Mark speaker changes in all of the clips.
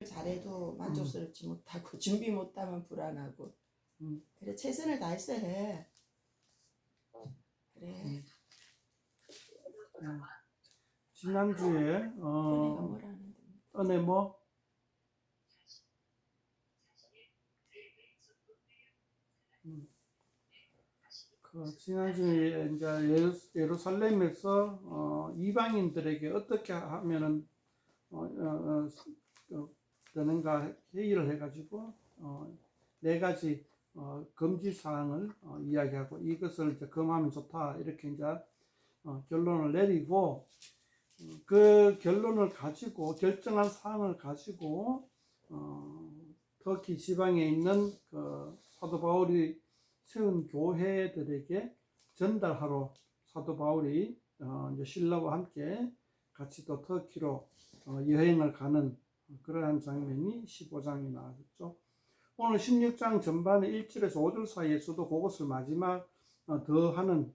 Speaker 1: 잘해도 만족스럽지 못하고 준비 못하면 불안하고 그래 최선을 다했어야 해. 그래.
Speaker 2: 지난주에
Speaker 1: 은혜가 뭐라는데?
Speaker 2: 은혜 뭐? 지난주에 이제 예루살렘에서 이방인들에게 어떻게 하면은 되는가 회의를 해가지고 네 가지 금지 사항을 이야기하고 이것을 이제 금하면 좋다 이렇게 이제 결론을 내리고 그 결론을 가지고 결정한 사항을 가지고 터키 지방에 있는 그 사도 바울이 세운 교회들에게 전달하러 사도 바울이 이제 신라와 함께 같이 또 터키로 여행을 가는 그러한 장면이 15장에 나왔죠. 오늘 16장 전반에 1절에서 5절 사이에서도 그것을 마지막 더하는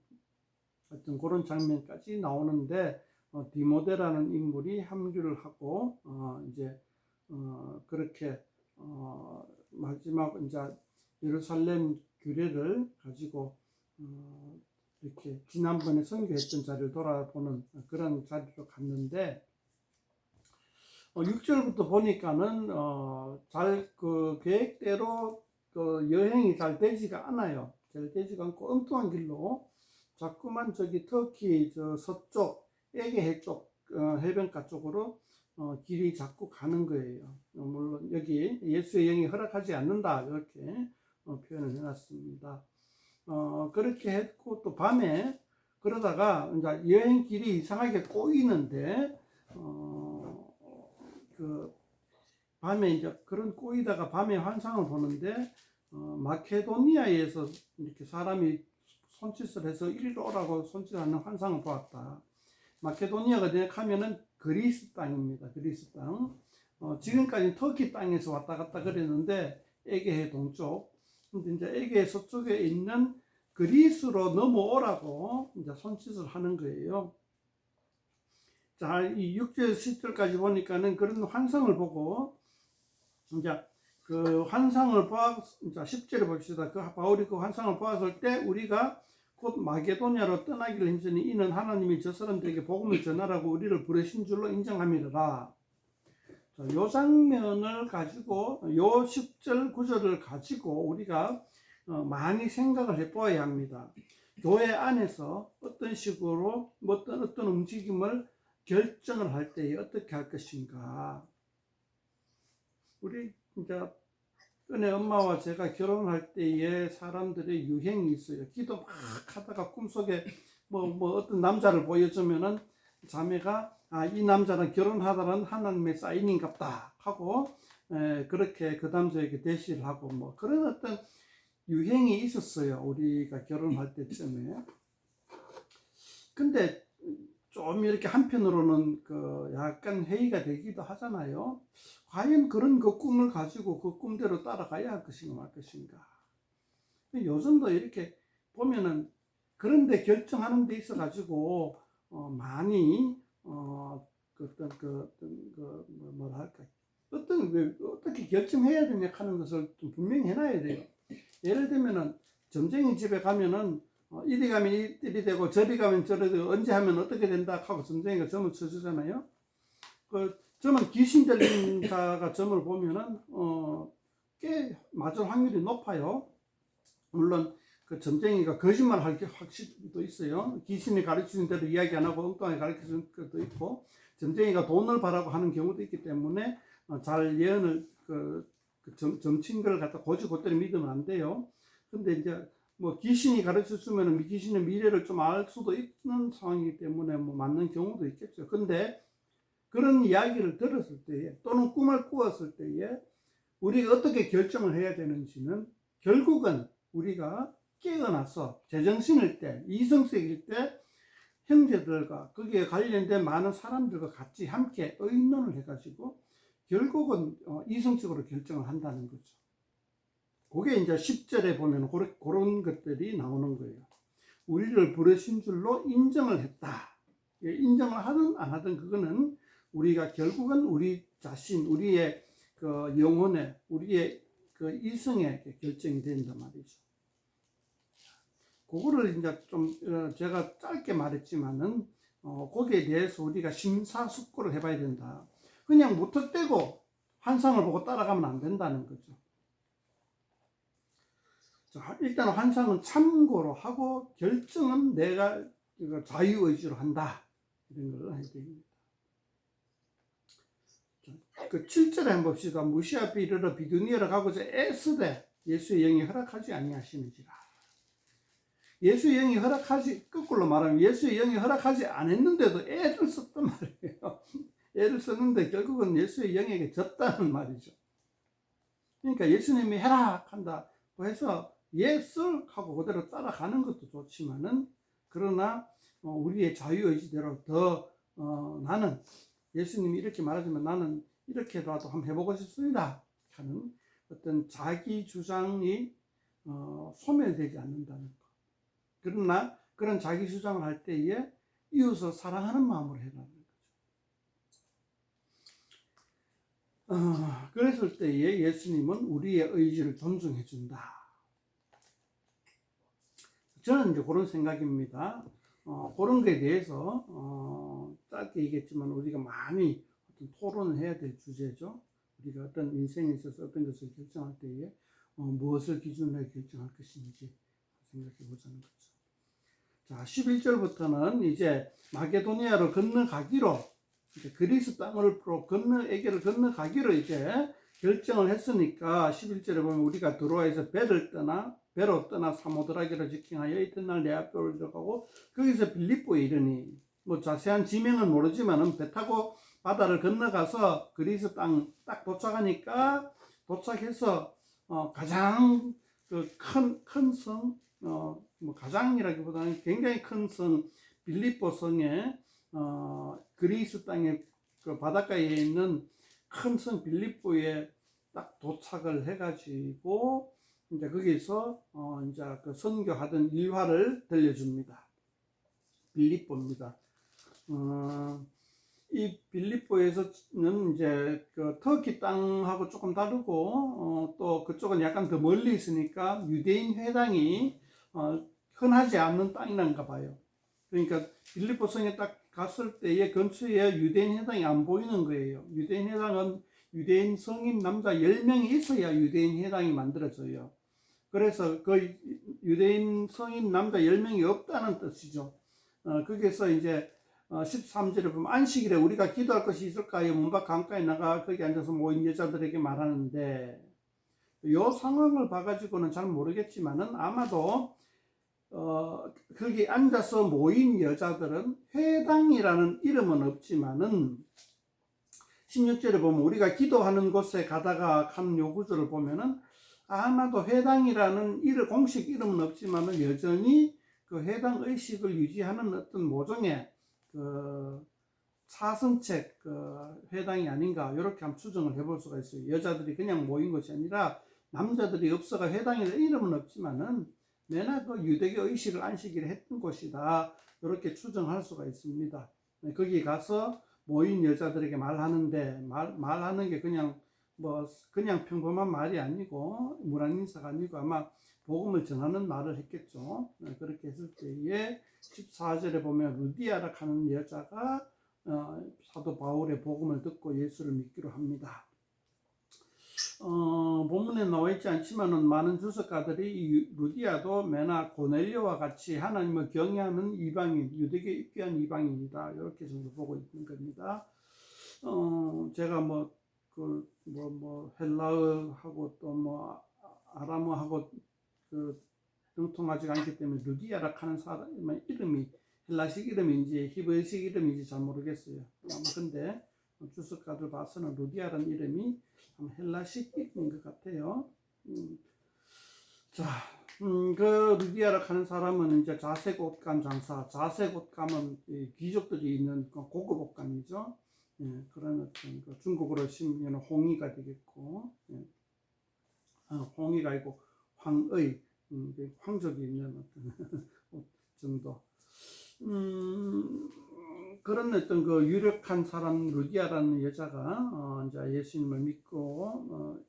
Speaker 2: 어떤 그런 장면까지 나오는데 디모데라는 인물이 합류를 하고 이제 그렇게 마지막 이제 예루살렘 규례를 가지고 이렇게 지난번에 선교했던 자리를 돌아보는 그런 자리로 갔는데 6절부터 보니까는 잘 그 계획대로 그 여행이 잘 되지가 않아요. 잘 되지가 않고 엉뚱한 길로 자꾸만 저기 터키 저 서쪽 에게해 쪽 해변가 쪽으로 길이 자꾸 가는 거예요. 물론 여기 예수의 영이 허락하지 않는다 이렇게 표현을 해놨습니다. 그렇게 했고 또 밤에 그러다가 이제 여행길이 이상하게 꼬이는데 그 밤에 이제 그런 꼬이다가 밤에 환상을 보는데 마케도니아에서 이렇게 사람이 손짓을 해서 이리로 오라고 손짓하는 환상을 보았다. 마케도니아가 되면은 그리스 땅입니다. 그리스 땅. 지금까지 터키 땅에서 왔다 갔다 그랬는데 에게해 동쪽. 근데 이제 에게해 서쪽에 있는 그리스로 넘어오라고 이제 손짓을 하는 거예요. 자, 이 6절 10절까지 보니까는 그런 환상을 보고 이제 그 환상을 봐, 자 10절에 봅시다. 그 바울이 그 환상을 보았을 때 우리가 곧 마게도냐로 떠나기를 힘쓰니 이는 하나님이 저 사람들에게 복음을 전하라고 우리를 부르신 줄로 인정함이라. 요 장면을 가지고 요 10절 9절을 가지고 우리가 많이 생각을 해보아야 합니다. 교회 안에서 어떤 식으로 어떤 움직임을 결정을 할 때에 어떻게 할 것인가. 우리 이제 은혜 엄마와 제가 결혼할 때에 사람들의 유행이 있어요. 기도 막 하다가 꿈속에 뭐 어떤 남자를 보여주면은 자매가 이 남자는 결혼하다는 하나님의 사인인갑다 하고 그렇게 그 남자에게 대시를 하고 뭐 그런 어떤 유행이 있었어요. 우리가 결혼할 때쯤에. 근데 좀 이렇게 한편으로는 그 약간 회의가 되기도 하잖아요. 과연 그런 그 꿈을 가지고 그 꿈대로 따라가야 할 것인가 말 것인가. 요즘도 이렇게 보면은 그런데 결정하는 데 있어 가지고 많이 어떤 뭐라 할까 어떻게 결정해야 되냐 하는 것을 좀 분명히 해놔야 돼요. 예를 들면은 점쟁이 집에 가면은 이리 가면 이리 되고 저리 가면 저리 되고 언제 하면 어떻게 된다 하고 점쟁이가 점을 쳐주잖아요. 그 점은 귀신 들린 자가 점을 보면은 꽤 맞을 확률이 높아요. 물론 그 점쟁이가 거짓말 할 확실도 있어요. 귀신이 가르치는 대로 이야기 안 하고 엉뚱하게 가르치는 것도 있고 점쟁이가 돈을 바라고 하는 경우도 있기 때문에 잘 예언을 점친 걸 갖다 곧대로 믿으면 안 돼요. 근데 이제 뭐 귀신이 가르쳐 주면 귀신의 미래를 좀 알 수도 있는 상황이기 때문에 뭐 맞는 경우도 있겠죠. 근데 그런 이야기를 들었을 때에 또는 꿈을 꾸었을 때에 우리가 어떻게 결정을 해야 되는지는 결국은 우리가 깨어나서 제정신일 때, 이성적일 때 형제들과 거기에 관련된 많은 사람들과 같이 함께 의논을 해가지고 결국은 이성적으로 결정을 한다는 거죠. 그게 이제 10절에 보면 그런 것들이 나오는 거예요. 우리를 부르신 줄로 인정을 했다. 인정을 하든 안 하든 그거는 우리가 결국은 우리 자신, 우리의 그 영혼의 우리의 그 이성의 결정이 된단 말이죠. 그거를 이제 좀 제가 짧게 말했지만은 거기에 대해서 우리가 심사숙고를 해봐야 된다. 그냥 무턱대고 환상을 보고 따라가면 안 된다는 거죠. 자, 일단 환상은 참고로 하고 결정은 내가 자유의지로 한다. 이런 걸 해야 됩니다. 그 7절에 한번 봅시다. 무시아 비르러 비두니아로 가고자 애쓰되 예수의 영이 허락하지 아니하시는지라. 예수의 영이 허락하지, 거꾸로 말하면 예수의 영이 허락하지 않았는데도 애를 썼단 말이에요. 애를 썼는데 결국은 예수의 영에게 졌다는 말이죠. 그러니까 예수님이 해라 한다고 해서 예스 하고 그대로 따라가는 것도 좋지만은, 그러나 우리의 자유의지대로 더 나는 예수님이 이렇게 말하지만 나는 이렇게라도 한번 해보고 싶습니다 하는 어떤 자기 주장이 소멸되지 않는다는 것. 그러나 그런 자기 주장을 할 때에 이웃을 사랑하는 마음으로 해라는 거죠. 그랬을 때에 예수님은 우리의 의지를 존중해 준다. 저는 이제 그런 생각입니다. 그런 거에 대해서 짧게 얘기했지만 우리가 많이 어떤 토론을 해야 될 주제죠. 우리가 어떤 인생에 있어서 어떤 것을 결정할 때에 무엇을 기준으로 결정할 것인지 생각해 보자는 거죠. 자, 11절부터는 이제 마게도니아로 건너가기로, 이제 그리스 땅으로 에게를 건너가기로 이제 결정을 했으니까 11절에 보면 우리가 드로아에서 배로 떠나 사모드라기로 직행하여 이튿날 네아폴리로 들어가고 거기서 빌립보에 이르니, 뭐 자세한 지명은 모르지만은 배 타고 바다를 건너가서 그리스 땅 딱 도착하니까, 도착해서 가장 그 큰 성, 뭐 가장이라기보다는 굉장히 큰 성 빌립보 성에 그리스 땅의 그 바닷가에 있는 큰 성 빌립보에 딱 도착을 해가지고 이제 거기서 이제 그 선교하던 일화를 들려줍니다. 빌립보입니다. 이 빌립보에서는 이제 그 터키 땅하고 조금 다르고 또 그쪽은 약간 더 멀리 있으니까 유대인 회당이 흔하지 않는 땅이란가 봐요. 그러니까 빌립보 성에 딱 갔을 때에 근처에 유대인 회당이 안 보이는 거예요. 유대인 회당은 유대인 성인 남자 10명이 있어야 유대인 회당이 만들어져요. 그래서 그 유대인 성인 남자 10명이 없다는 뜻이죠. 거기서 이제 13절에 보면 안식일에 우리가 기도할 것이 있을까요? 문 밖 강가에 나가 거기 앉아서 모인 여자들에게 말하는데, 이 상황을 봐가지고는 잘 모르겠지만은 아마도 거기 앉아서 모인 여자들은 회당이라는 이름은 없지만은 16절에 보면 우리가 기도하는 곳에 가다가 한 요구절을 보면은 아마도 회당이라는 공식 이름은 없지만은 여전히 그 회당 의식을 유지하는 어떤 모종의 그 사성책 그 회당이 아닌가, 이렇게 한번 추정을 해볼 수가 있어요. 여자들이 그냥 모인 것이 아니라 남자들이 없어가 회당이라는 이름은 없지만은 내나 그 유대교 의식을 안식일에 했던 곳이다, 이렇게 추정할 수가 있습니다. 거기 가서 모인 여자들에게 말하는데 말하는 게 그냥 평범한 말이 아니고 문안인사가 아니고 아마 복음을 전하는 말을 했겠죠. 그렇게 했을 때에 14절에 보면 루디아라 하는 여자가 사도 바울의 복음을 듣고 예수를 믿기로 합니다. 본문에 나와 있지 않지만은 많은 주석가들이 이 루디아도 메나 고넬료와 같이 하나님을 경외하는 이방인, 유대교에 입교한 이방인이다, 이렇게 정도 보고 있는 겁니다. 제가 헬라어하고 또 아람어하고 등통하지 않기 때문에 루디아라 하는 사람의 이름이 헬라식 이름인지 히브리식 이름인지 잘 모르겠어요. 근데 주석가들 봐서는 루디아라는 이름이 헬라식 이름인 것 같아요. 자, 그 루디아라 하는 사람은 이제 자색 옷감 장사, 자색 옷감은 귀족들이 있는 고급 옷감이죠. 그런 어떤 중국어로 치면 홍의가 되겠고, 홍의가 아니고 황의, 황족이 있는 어떤 옷 정도. 그런 어떤 그 유력한 사람 루디아라는 여자가 이제 예수님을 믿고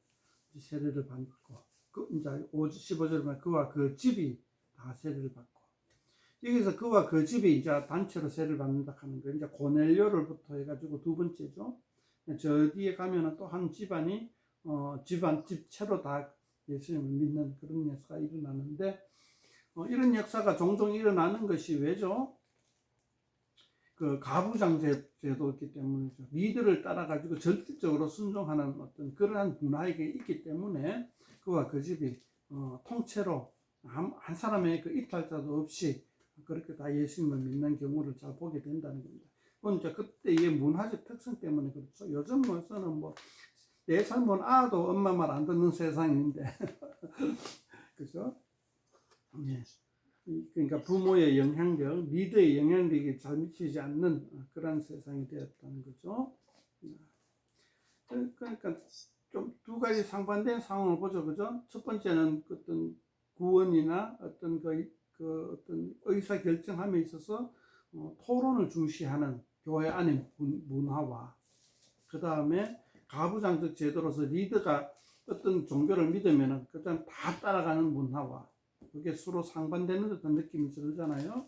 Speaker 2: 세례를 받고 이제 15절 보면 그와 그 집이 다 세례를 받고 여기서 그와 그 집이 이제 단체로 세례를 받는다 하는 거 이제 고넬료를부터 해가지고 두 번째죠. 저 뒤에 가면은 또 한 집안이 집채로 다 예수님을 믿는 그런 역사가 일어나는데 이런 역사가 종종 일어나는 것이 왜죠? 그 가부장 제도였기 때문이죠. 리더를 따라가지고 절대적으로 순종하는 어떤 그러한 문화가 있기 때문에 그와 그 집이 통째로 한 사람의 그 이탈자도 없이 그렇게 다 예수님을 믿는 경우를 잘 보게 된다는 겁니다. 그건 그때의 문화적 특성 때문에 그렇죠. 요즘으로서는 뭐 4살 먹은 아도 엄마 말 안 듣는 세상인데 그죠? 예. 그러니까 부모의 영향력, 리더의 영향력이 잘 미치지 않는 그런 세상이 되었다는 거죠. 그러니까 좀 두 가지 상반된 상황을 보죠, 그죠? 첫 번째는 어떤 구원이나 어떤 어떤 의사 결정함에 있어서 토론을 중시하는 교회 안의 문화와 그 다음에 가부장적 제도로서 리더가 어떤 종교를 믿으면은 그다음 다 따라가는 문화와 그게 서로 상반되는 듯한 느낌이 들잖아요.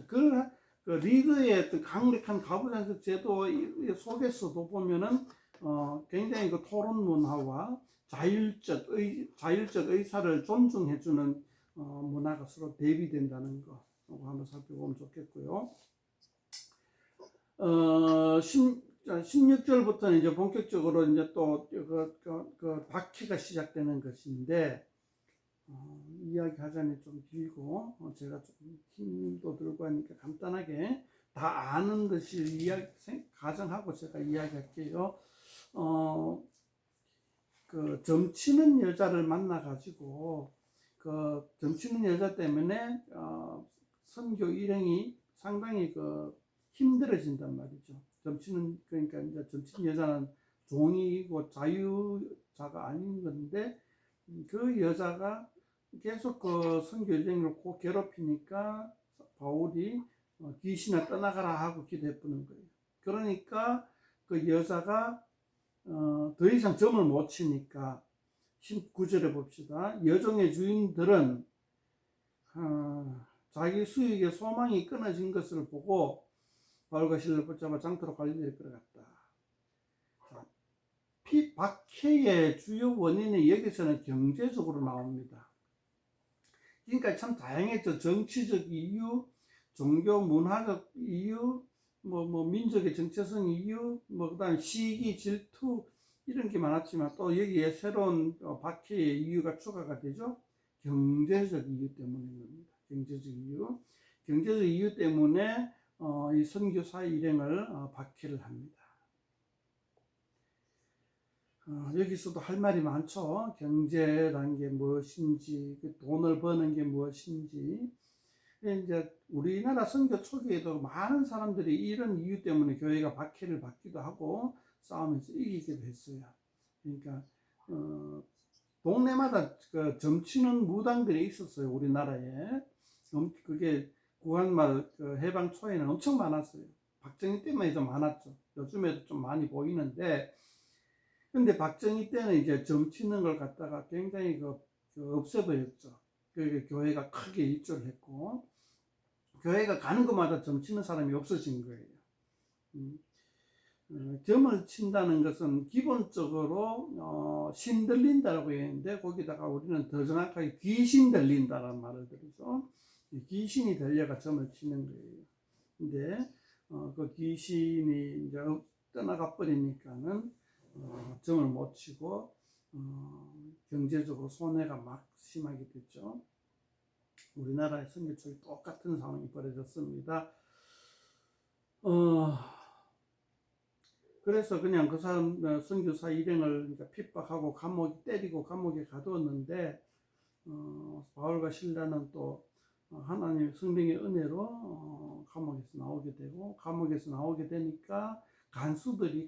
Speaker 2: 그 리더의 어떤 강력한 가부장적 제도 속에서도 보면은 굉장히 그 토론 문화와 자율적 의사를 존중해주는 문화가 서로 대비된다는 거 한번 살펴보면 좋겠고요. 16절부터는 이제 본격적으로 이제 또 그 박해가 시작되는 것인데 이야기하자니 좀 길고 제가 조금 힘도 들고 하니까 간단하게 다 아는 듯이 가정하고 제가 이야기할게요. 그 점치는 여자를 만나 가지고 그 점치는 여자 때문에 선교 일행이 상당히 그 힘들어진단 말이죠. 점치는 그러니까 이제 점치는 여자는 종이고 자유자가 아닌 건데 그 여자가 계속 그 선교 일행을 꼭 괴롭히니까 바울이 귀신아 떠나가라 하고 기도해 부는 거예요. 그러니까 그 여자가 더 이상 점을 못 치니까 19절에 봅시다. 여종의 주인들은 자기 수익의 소망이 끊어진 것을 보고 바울과 실를 붙잡아 장터로 갈릴리를 끌어갔다. 박해의 주요 원인이 여기서는 경제적으로 나옵니다. 그러니까 참 다양했죠. 정치적 이유, 종교 문화적 이유, 뭐 민족의 정체성 이유, 그다음 시기, 질투 이런 게 많았지만 또 여기에 새로운 박해의 이유가 추가가 되죠. 경제적 이유 때문입니다. 경제적 이유 때문에 이 선교사 일행을 박해를 합니다. 여기서도 할 말이 많죠. 경제라는 게 무엇인지, 돈을 버는 게 무엇인지. 이제 우리나라 선교 초기에도 많은 사람들이 이런 이유 때문에 교회가 박해를 받기도 하고 싸우면서 이기기도 했어요. 그러니까 동네마다 그 점치는 무당들이 있었어요. 우리나라에. 그게 구한말 그 해방 초에는 엄청 많았어요. 박정희 때만 해도 많았죠. 요즘에도 좀 많이 보이는데 근데 박정희 때는 이제 점치는 걸 갖다가 굉장히 없애버렸죠. 그 교회가 크게 입주를 했고 교회가 가는 곳마다 점치는 사람이 없어진 거예요. 점을 친다는 것은 기본적으로 신 들린다라고 했는데 거기다가 우리는 더 정확하게 귀신 들린다라는 말을 들으죠. 귀신이 들려가 점을 치는 거예요. 근데 그 귀신이 이제 떠나가 버리니까는 점을 못 치고 경제적으로 손해가 막 심하게 됐죠. 우리나라의 선교 초기 똑같은 상황이 벌어졌습니다. 그래서 그냥 그 사람 선교사 일행을 이제 핍박하고 때리고 감옥에 가두었는데 바울과 실라는 또 하나님의 성령의 은혜로 감옥에서 나오게 되고 감옥에서 나오게 되니까 간수들이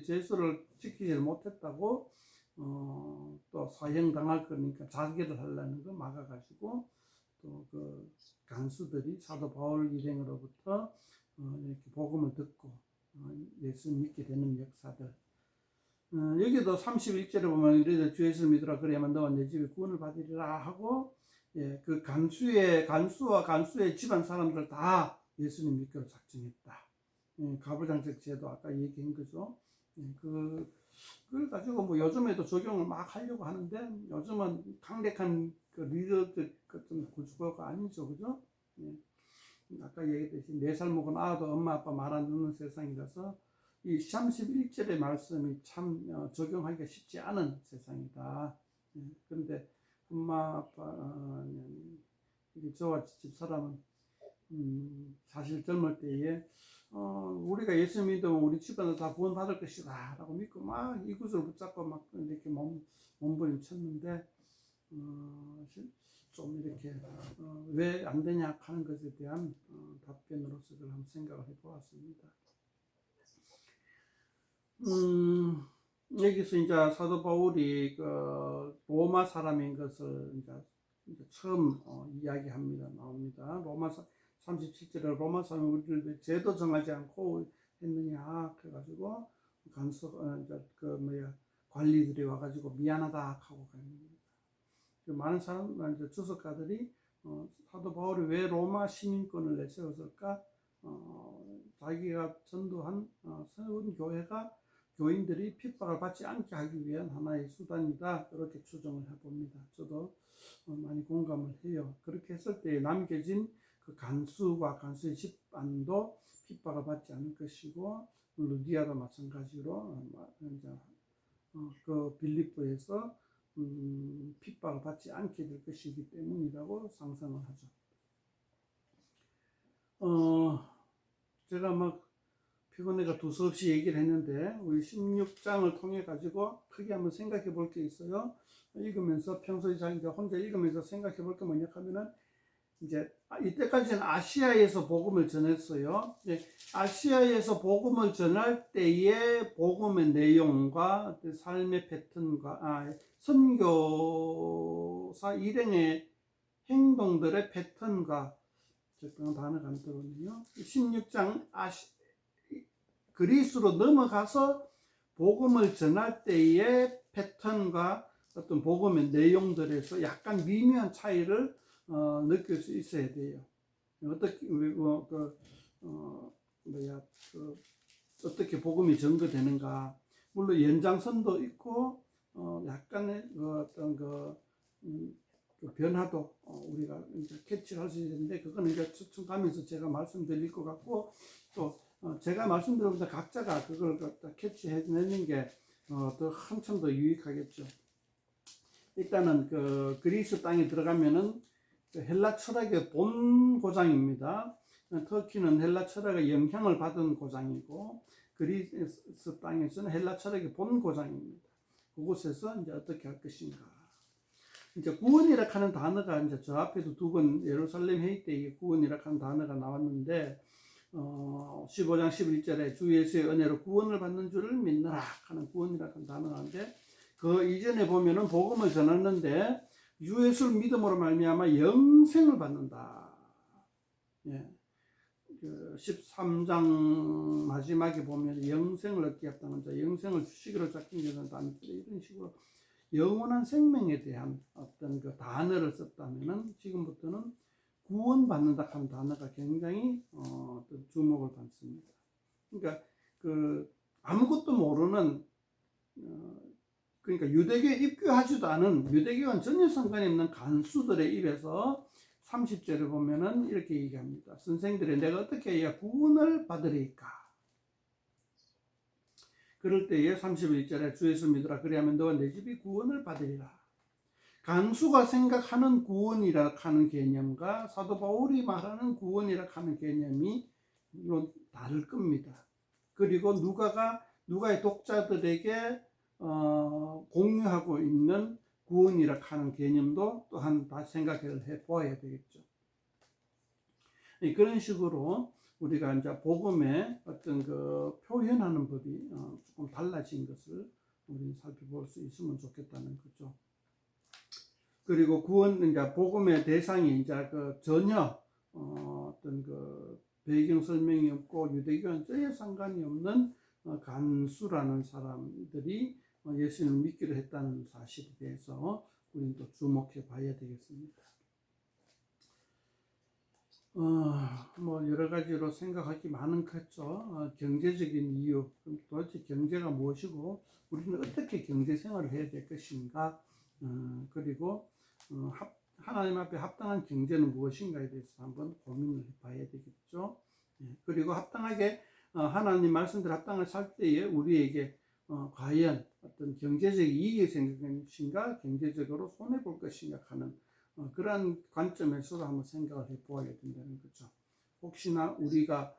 Speaker 2: 제수를 지키지 못했다고 또 사형당할 거니까 자결을 하려는 거 막아가지고 또 그 간수들이 사도 바울 일행으로부터 이렇게 복음을 듣고 예수를 믿게 되는 역사들. 여기도 31절에 보면 이르되 주 예수를 믿으라 그래야만 너와 내 집이 구원을 받으리라 하고, 예, 그 간수와 간수의 집안 사람들 다 예수님 믿기로 작정했다. 예, 가부장적 제도 아까 얘기한 거죠. 예, 그걸 가지고 뭐 요즘에도 적용을 막 하려고 하는데 요즘은 강력한 그 리더들 같은 구조가 아니죠, 그죠? 예. 아까 얘기했듯이 4살 먹은 아도 엄마 아빠 말 안 듣는 세상이라서 이 31절의 말씀이 참 적용하기가 쉽지 않은 세상이다. 그런데 엄마 아빠 저와 집사람은 사실 젊을 때에 우리가 예수 믿으면 우리 집안을 다 구원 받을 것이다 라고 믿고 막 이것을 붙잡고 막 이렇게 몸부림쳤는데 좀 이렇게 왜 안 되냐 하는 것에 대한 답변으로서 그걸 한번 생각을 해보았습니다. 여기서 이제 사도 바울이 그 로마 사람인 것을 이제 처음 이야기합니다. 나옵니다. 로마 37절에 로마 사람이 우리를 왜 제도 정하지 않고 했느냐 그래가지고 관리들이 와가지고 미안하다 하고 갑니다. 많은 사람 이제 주석가들이 사도 바울이 왜 로마 시민권을 내세웠을까? 자기가 전도한 세운 교회가 교인들이 핍박을 받지 않게 하기 위한 하나의 수단이다. 그렇게 추정을 해봅니다. 저도 많이 공감을 해요. 그렇게 했을 때 남겨진 그 간수와 간수의 집안도 핍박을 받지 않을 것이고, 루디아도 마찬가지로 그 빌립보에서 핍박을 받지 않게 될 것이기 때문이라고 상상을 하죠. 제가 막 피곤해가 두서없이 얘기를 했는데 우리 16장을 통해 가지고 크게 한번 생각해 볼 게 있어요. 읽으면서 평소에 자기가 혼자 읽으면서 생각해 볼 게 뭐냐 하면은 이제 이때까지는 아시아에서 복음을 전했어요. 아시아에서 복음을 전할 때의 복음의 내용과 삶의 패턴과 선교사 일행의 행동들의 패턴과 적당한 단어가 안 들어오네요. 16장 그리스로 넘어가서 복음을 전할 때의 패턴과 어떤 복음의 내용들에서 약간 미묘한 차이를 느낄 수 있어야 돼요. 어떻게 복음이 전거되는가. 물론 연장선도 있고 약간의 어떤 그 변화도 우리가 이제 캐치를 할 수 있는데 그거는 이제 추측 가면서 제가 말씀드릴 것 같고, 또 제가 말씀드리면서 각자가 그걸 갖다 캐치해내는 게 더 한참 더 유익하겠죠. 일단은 그 그리스 땅에 들어가면은 그 헬라 철학의 본 고장입니다. 터키는 헬라 철학의 영향을 받은 고장이고, 그리스 땅에서는 헬라 철학의 본 고장입니다. 그곳에서 이제 어떻게 할 것인가. 이제 구원이라 하는 단어가 이제 저 앞에도 두 번 예루살렘 회의 때 구원이라 하는 단어가 나왔는데, 15장 11절에 주 예수의 은혜로 구원을 받는 줄을 믿느라 하는 구원이라 하는 단어인데, 그 이전에 보면은 복음을 전했는데 주 예수를 믿음으로 말미암아 영생을 받는다. 예. 그 13장 마지막에 보면 영생을 얻게 했다는 자, 영생을 주시기로 작정되는 단어, 이런 식으로 영원한 생명에 대한 어떤 그 단어를 썼다면은 지금부터는 구원받는다 하는 단어가 굉장히 주목을 받습니다. 그러니까 그 아무것도 모르는 그러니까 유대교에 입교하지도 않은, 유대교와는 전혀 상관이 없는 간수들의 입에서 30절을 보면은 이렇게 얘기합니다. 선생들이 내가 어떻게 해야 구원을 받으리까? 그럴 때에 31절에 주 예수 믿으라 그리하면 너와 내 집이 구원을 받으리라. 간수가 생각하는 구원이라 하는 개념과 사도 바울이 말하는 구원이라 하는 개념이 물론 다를 겁니다. 그리고 누가의 독자들에게 공유하고 있는 구원이라 하는 개념도 또한 다 생각을 해 보아야 되겠죠. 그런 식으로 우리가 이제 복음의 어떤 그 표현하는 법이 조금 달라진 것을 우리 살펴볼 수 있으면 좋겠다는 거죠. 그리고 구원, 이제 복음의 대상이 이제 그 전혀 어떤 그 배경 설명이 없고 유대교는 전혀 상관이 없는 간수라는 사람들이 예수님을 믿기로 했다는 사실에 대해서 우리는 또 주목해 봐야 되겠습니다. 뭐 여러 가지로 생각하기 많겠죠. 경제적인 이유, 도대체 경제가 무엇이고 우리는 어떻게 경제 생활을 해야 될 것인가, 그리고 하나님 앞에 합당한 경제는 무엇인가에 대해서 한번 고민을 해봐야 되겠죠. 그리고 합당하게 하나님 말씀대로 합당하게 살 때에 우리에게 과연 어떤 경제적 이익이 생길 것인가, 경제적으로 손해 볼 것인가 하는 그러한 관점에서도 한번 생각을 해보아야 된다는 거죠. 혹시나 우리가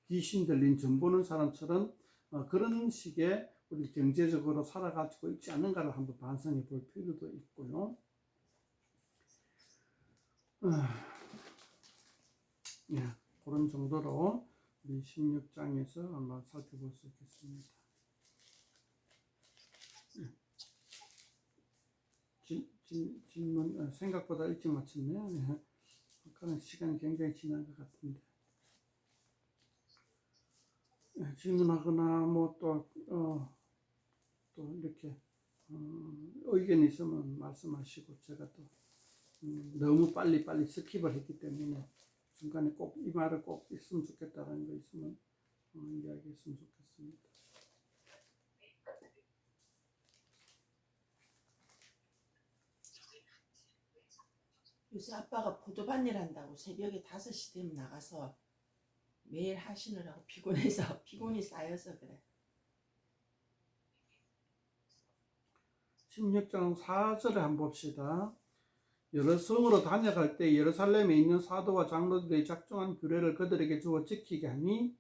Speaker 2: 귀신 들린 점 보는 사람처럼 그런 식의 우리 경제적으로 살아가지고 있지 않은가를 한번 반성해 볼 필요도 있고요. 예, 그런 정도로 우리 16장에서 한번 살펴볼 수 있겠습니다. 질문 생각보다 일찍 마쳤네요. 아까는 시간이 굉장히 지난 것 같은데. 질문하거나 뭐 또 이렇게 의견이 있으면 말씀하시고, 제가 또 너무 빨리 스킵을 했기 때문에 중간에 꼭 이 말을 꼭 있으면 좋겠다라는 거 있으면 이야기했으면 좋겠습니다.
Speaker 1: 요새 아빠가 포도밭 일 한다고 새벽에 5시 되면 나가서 매일 하시느라고 피곤해서 피곤이 쌓여서 그래.
Speaker 2: 16장 4절에 한번 봅시다. 여러 성으로 다녀갈 때 예루살렘에 있는 사도와 장로들의 작정한 규례를 그들에게 주어 지키게 하니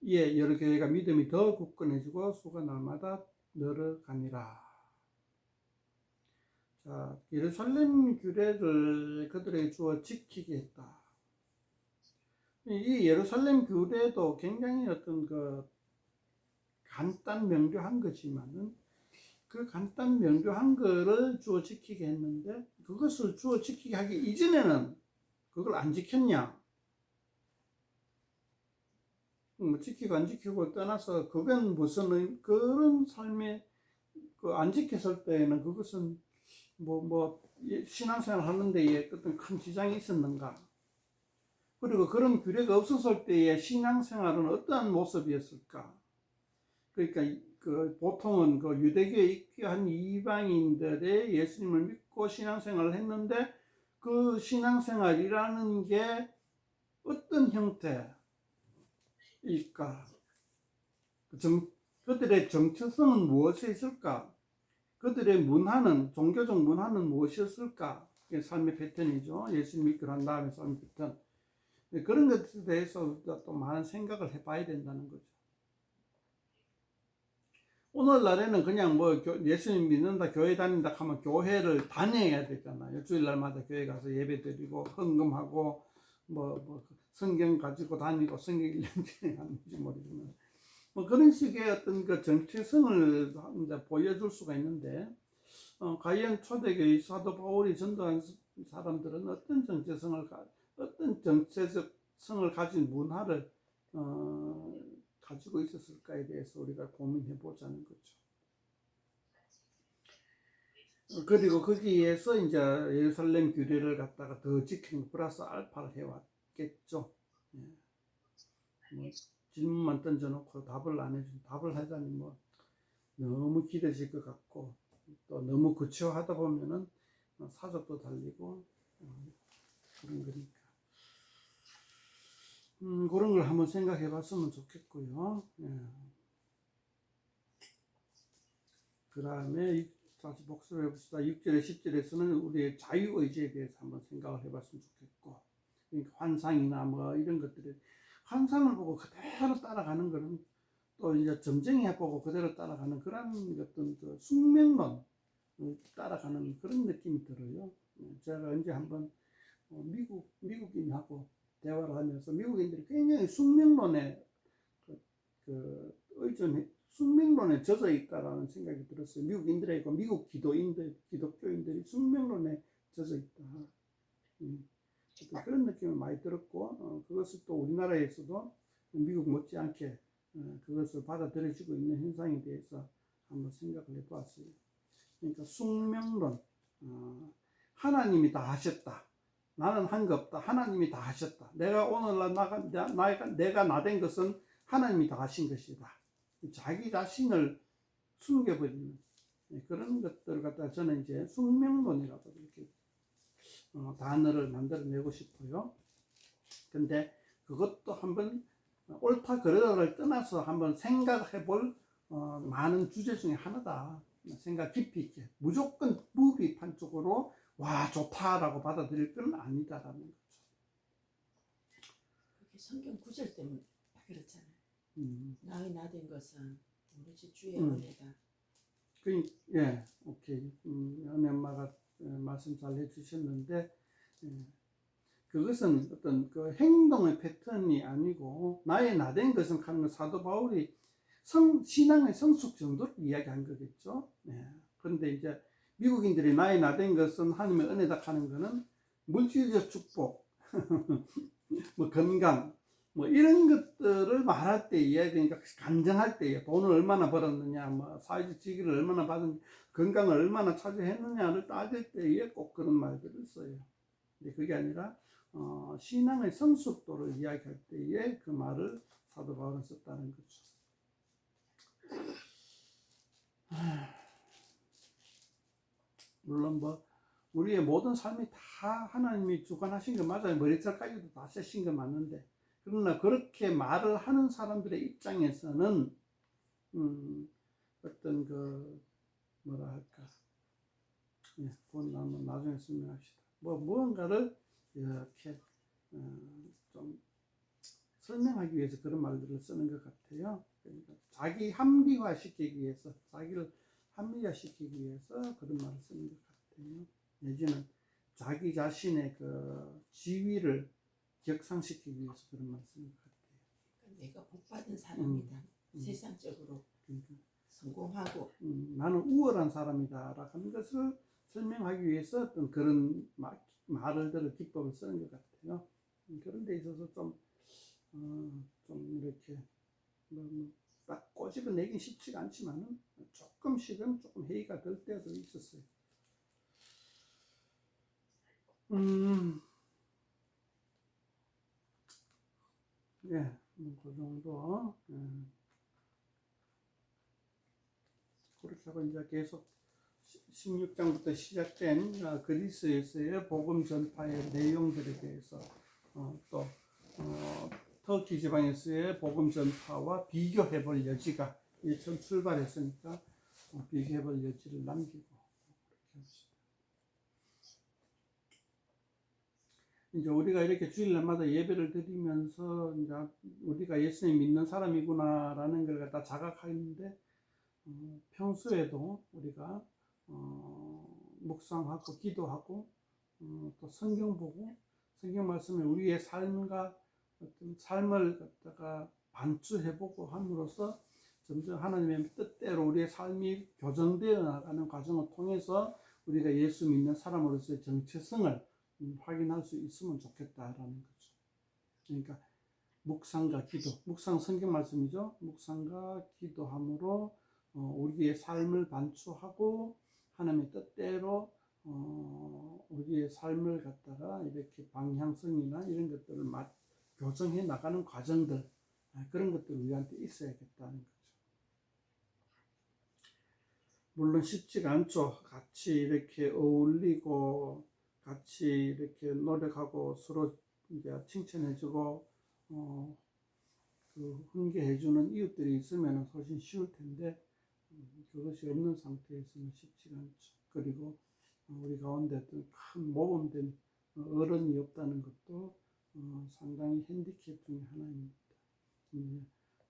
Speaker 2: 이에 여러 교회가 믿음이 더 굳건해지고 수가 날마다 늘어가니라. 자, 예루살렘 규례를 그들에게 주어 지키게 했다. 이 예루살렘 규례도 굉장히 어떤 간단 명료한 거지만은 그 간단 명료한 거를 주어 지키게 했는데, 그것을 주어 지키게 하기 이전에는 그걸 안 지켰냐? 지키고 안 지키고 떠나서 그건 무슨 그런 삶에 안 지켰을 때에는 그것은 신앙생활 하는 데에 어떤 큰 지장이 있었는가? 그리고 그런 규례가 없었을 때의 신앙생활은 어떠한 모습이었을까? 그러니까 보통은 유대교에 입교한 이방인들의 예수님을 믿고 신앙생활을 했는데, 그 신앙생활이라는 게 어떤 형태일까? 그들의 정체성은 무엇에 있을까? 그들의 문화는, 종교적 문화는 무엇이었을까? 이게 삶의 패턴이죠. 예수님 믿고 난 다음에 삶의 패턴. 그런 것에 대해서 또 많은 생각을 해봐야 된다는 거죠. 오늘날에는 그냥 예수님 믿는다, 교회 다닌다 하면 교회를 다녀야 되잖아요. 주일날마다 교회 가서 예배 드리고 헌금하고 성경 가지고 다니고 성경 1년째 하는지 모르지만 그런 식의 어떤 정체성을 이제 보여줄 수가 있는데, 과연 초대교회 사도 바울이 전도한 사람들은 어떤 정체성을 가진 문화를 가지고 있었을까에 대해서 우리가 고민해 보자는 거죠. 그리고 거기에서 이제 예루살렘 규례를 갖다가 더 지킨 플러스 알파를 해왔겠죠. 질문만 던져놓고 답을 안 해준, 답을 하자니 너무 길어질 것 같고, 또 너무 구체화하다 보면은 사족도 달리고 그런 거니까. 그런 걸 한번 생각해 봤으면 좋겠고요. 그 다음에 다시 복습해 봅시다. 6절에 10절에서는 우리의 자유의지에 대해서 한번 생각을 해 봤으면 좋겠고, 그러니까 환상이나 이런 것들이, 환상을 보고 그대로 따라가는 거는 또 이제 점쟁이 보고 그대로 따라가는 그런 어떤 숙명론 따라가는 그런 느낌이 들어요. 제가 언제 한번 미국인하고 대화를 하면서 미국인들이 굉장히 숙명론에 숙명론에 젖어 있다라는 생각이 들었어요. 미국인들이고 미국 기독교인들이 숙명론에 젖어 있다. 그런 느낌을 많이 들었고 그것을 또 우리나라에서도 미국 못지않게 그것을 받아들여지고 있는 현상에 대해서 한번 생각을 해보았어요. 그러니까 숙명론, 하나님이 다 하셨다. 나는 한 거 없다. 하나님이 다 하셨다. 내가 오늘날 내가 나 된 것은 하나님이 다 하신 것이다. 자기 자신을 숨겨버리는 그런 것들을 갖다 저는 이제 숙명론이라고 이렇게 단어를 만들어내고 싶어요. 근데 그것도 한번 옳다 그르다를 떠나서 한번 생각해 볼 많은 주제 중에 하나다. 생각 깊이 있게 무조건 무비판 쪽으로 와 좋다라고 받아들일 건 아니다라는 거죠.
Speaker 1: 그게 성경 구절 때문에 다 그렇잖아요. 나의 나 된 것은 오로지 주의 은혜다.
Speaker 2: 예, 오케이. 은혜 엄마가 말씀 잘 해주셨는데 그것은 어떤 그 행동의 패턴이 아니고 나의 나 된 것은 하는 건 사도 바울이 신앙의 성숙 정도를 이야기한 거겠죠. 그런데 이제 미국인들이 나의 나 된 것은 하나님의 은혜다 하는 거는 물질적 축복, 뭐 건강, 뭐 이런 것들을 말할 때에 그러니까 간증할 때에 돈을 얼마나 벌었느냐, 뭐 사회적 지위를 얼마나 받은, 건강을 얼마나 차지했느냐를 따질 때에 꼭 그런 말들을 써요. 근데 그게 아니라 신앙의 성숙도를 이야기할 때에 그 말을 사도 바울은 썼다는 거죠. 물론 뭐 우리의 모든 삶이 다 하나님이 주관하신 거 맞아요. 머리털까지도 다 세신 거 맞는데 그러나 그렇게 말을 하는 사람들의 입장에서는 어떤 그 뭐라 할까, 그건 한번 나중에 설명합시다. 무언가를 이렇게 좀 설명하기 위해서 그런 말들을 쓰는 것 같아요. 그러니까 자기 합리화 시키기 위해서, 자기를 합리화 시키기 위해서 그런 말을 쓰는 것 같아요. 내지는 자기 자신의 그 지위를 격상시키기 위해서 그런 말을 쓰는 것 같아요.
Speaker 1: 그러니까 내가 복받은 사람이다. 세상적으로 그러니까. 성공하고
Speaker 2: 나는 우월한 사람이다 라는 것을 설명하기 위해서 어떤 그런 말을 들을 기법을 쓰는 것 같아요. 그런 데 있어서 좀 이렇게 딱 꼬집어 내긴 쉽지가 않지만은 조금씩은 조금 회의가 될 때도 있었어요. 예, 그 정도. 그렇게 하고 이제 계속 16장부터 시작된 그리스에서의 복음 전파의 내용들에 대해서 또 터키 지방에서의 복음 전파와 비교해 볼 여지가 처음 출발했으니까 비교해 볼 여지를 남기고 그렇게 합시다. 이제 우리가 이렇게 주일날마다 예배를 드리면서 이제 우리가 예수님 믿는 사람이구나라는 걸 갖다 자각하는데 평소에도 우리가 묵상하고 기도하고 또 성경 보고 성경 말씀에 우리의 삶과 어떤 삶을 갖다가 반추해보고 함으로써 점점 하나님의 뜻대로 우리의 삶이 교정되어 나가는 과정을 통해서 우리가 예수 믿는 사람으로서의 정체성을 확인할 수 있으면 좋겠다라는 거죠. 그러니까 묵상과 기도, 묵상 성경 말씀이죠. 묵상과 기도함으로 우리의 삶을 반추하고 하나님의 뜻대로 우리의 삶을 갖다가 이렇게 방향성이나 이런 것들을 교정해 나가는 과정들, 그런 것들이 우리한테 있어야겠다는 거죠. 물론 쉽지가 않죠. 같이 이렇게 어울리고 같이 이렇게 노력하고 서로 이제 칭찬해주고 그 훈계해주는 이웃들이 있으면 훨씬 쉬울 텐데 그것이 없는 상태에서는 쉽지가 않죠. 그리고 우리 가운데 큰 모범된 어른이 없다는 것도 상당히 핸디캡 중에 하나입니다.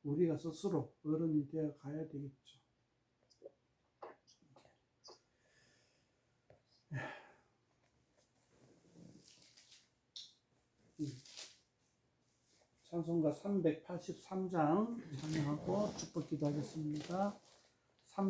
Speaker 2: 우리가 스스로 어른이 되어 가야 되겠죠. 찬송가 383장 찬양하고 축복 기도하겠습니다.